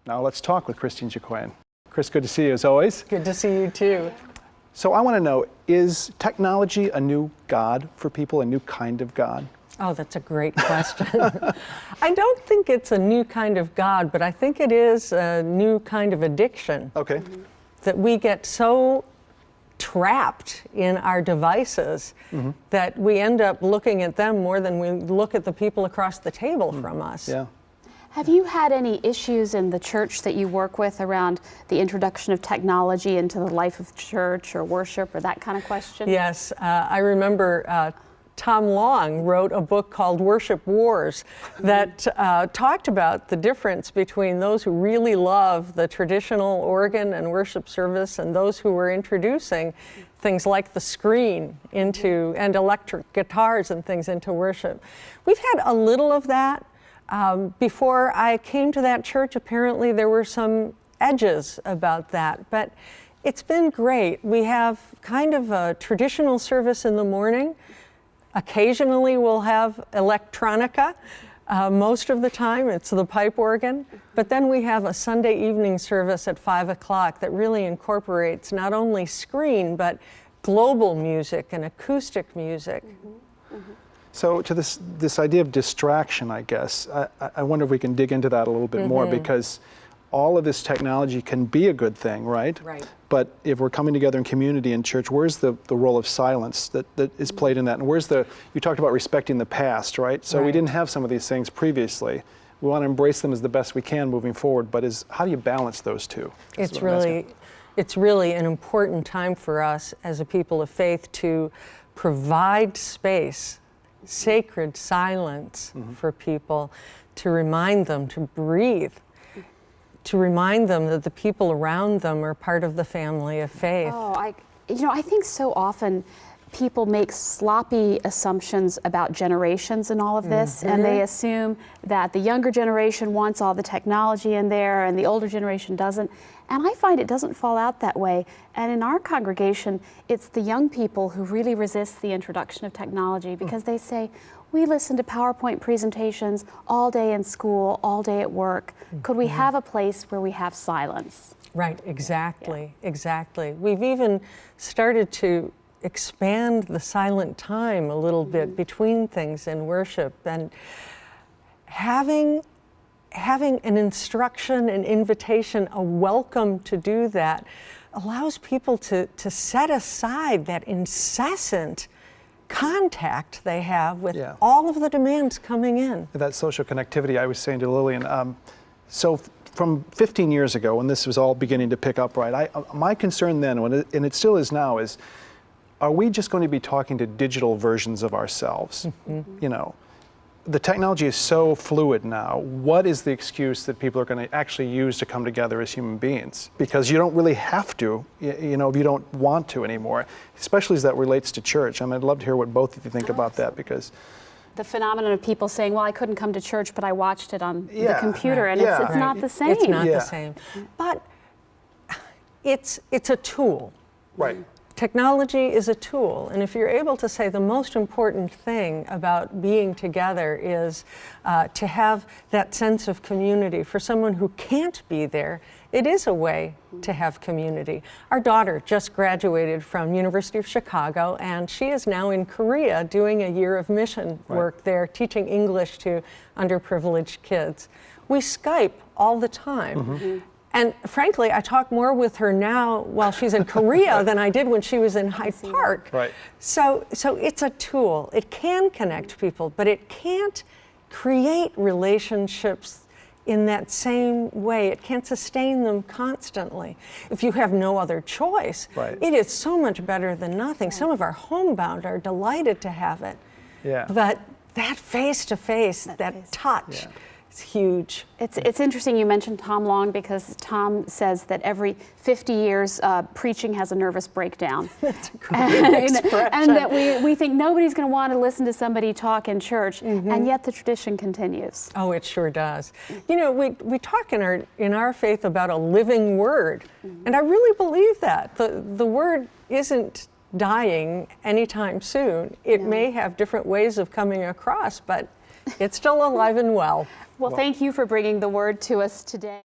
Now let's talk with Christine Chakoian. Chris, good to see you as always. Good to see you too. So I want to know, is technology a new God for people, a new kind of God? Oh, that's a great question. I don't think it's a new kind of God, but I think it is a new kind of addiction. Okay. That we get so trapped in our devices that we end up looking at them more than we look at the people across the table from us. Yeah. Have you had any issues in the church that you work with around the introduction of technology into the life of church or worship or that kind of question? Yes, I remember Tom Long wrote a book called Worship Wars that talked about the difference between those who really love the traditional organ and worship service and those who were introducing things like the screen into and electric guitars and things into worship. We've had a little of that. Before I came to that church, apparently there were some edges about that, but it's been great. We have kind of a traditional service in the morning. Occasionally we'll have electronica. Most of the time it's the pipe organ, but then we have a Sunday evening service at 5 o'clock that really incorporates not only screen, but global music and acoustic music. So to this idea of distraction, I guess, I wonder if we can dig into that a little bit more, because all of this technology can be a good thing, right? Right. But if we're coming together in community in church, where's the role of silence that is played in that? And where's you talked about respecting the past, right? So we didn't have some of these things previously. We want to embrace them as the best we can moving forward, but how do you balance those two? It's really an important time for us as a people of faith to provide space, sacred silence for people, to remind them to breathe, to remind them that the people around them are part of the family of faith. Oh, I think so often people make sloppy assumptions about generations and all of this, and they assume that the younger generation wants all the technology in there and the older generation doesn't. And I find it doesn't fall out that way. And in our congregation, it's the young people who really resist the introduction of technology because they say, we listen to PowerPoint presentations all day in school, all day at work. Could we have a place where we have silence? Right, exactly, exactly. We've even started to expand the silent time a little bit between things in worship, and having an instruction, an invitation, a welcome to do that allows people to set aside that incessant contact they have with all of the demands coming in. That social connectivity, I was saying to Lillian, so from 15 years ago when this was all beginning to pick up, right, my concern then, and it still is now, is are we just going to be talking to digital versions of ourselves? You know, the technology is so fluid now. What is the excuse that people are going to actually use to come together as human beings? Because you don't really have to, you know, if you don't want to anymore, especially as that relates to church. I mean, I'd love to hear what both of you think about that, because the phenomenon of people saying, well, I couldn't come to church, but I watched it on the computer, and it's not the same. It's not the same. But it's a tool. Right. Technology is a tool, and if you're able to say the most important thing about being together is to have that sense of community. For someone who can't be there, it is a way to have community. Our daughter just graduated from University of Chicago, and she is now in Korea doing a year of mission work there, teaching English to underprivileged kids. We Skype all the time. And frankly, I talk more with her now while she's in Korea than I did when she was in Hyde Park. Right. So it's a tool. It can connect people, but it can't create relationships in that same way. It can't sustain them constantly. If you have no other choice, it is so much better than nothing. Some of our homebound are delighted to have it. Yeah. But that face-to-face, that touch, it's huge. It's interesting you mentioned Tom Long, because Tom says that every 50 years preaching has a nervous breakdown. That's a great expression. And that we think nobody's going to want to listen to somebody talk in church, and yet the tradition continues. Oh, it sure does. You know, we talk in our faith about a living word, and I really believe that. The word isn't dying anytime soon. It may have different ways of coming across, but it's still alive and well. Well, thank you for bringing the word to us today.